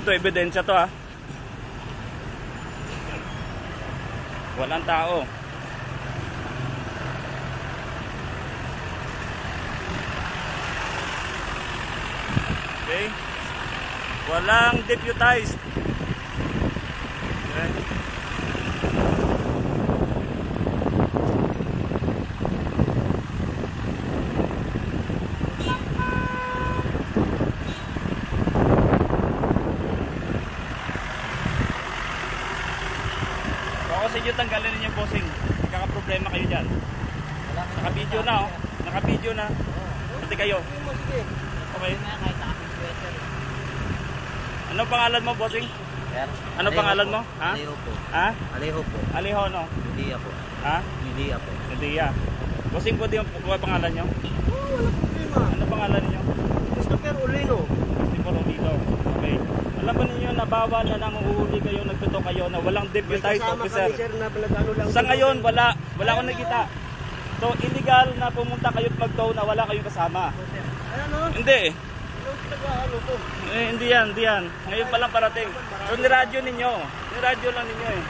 Ito, ebidensya to, ha. Walang tao. Okay. Walang deputized. Okay. Baka sa inyo tanggalin ninyo bossing. Magkakaproblema kayo dyan. Naka-video na, oh. Naka-video na. Pati kayo. Okay. Ano pangalan mo, bossing? Ano pangalan mo? Ha? Alejo po. Ha? Alejo po. Alejo, no? Lidia po. Ha? Lidia po. Lidia. Bossing po din yung pangalan nyo? Oo, wala problema. Ano pangalan niyo? Christopher Olino. Christopher Olino. Okay. Alam ba ninyo na bawal na nang uhuli kayo, nagtuto kayo na walang deputized officer? Kami, sir, na ano lang. Sa ngayon, wala akong nakita. So, illegal na pumunta kayo at mag-tow na wala kayong kasama. Ano? Hindi. Ano to? Hindi yan. Ngayon pa lang parating. So, niradyo ninyo. Niradyo lang ninyo eh.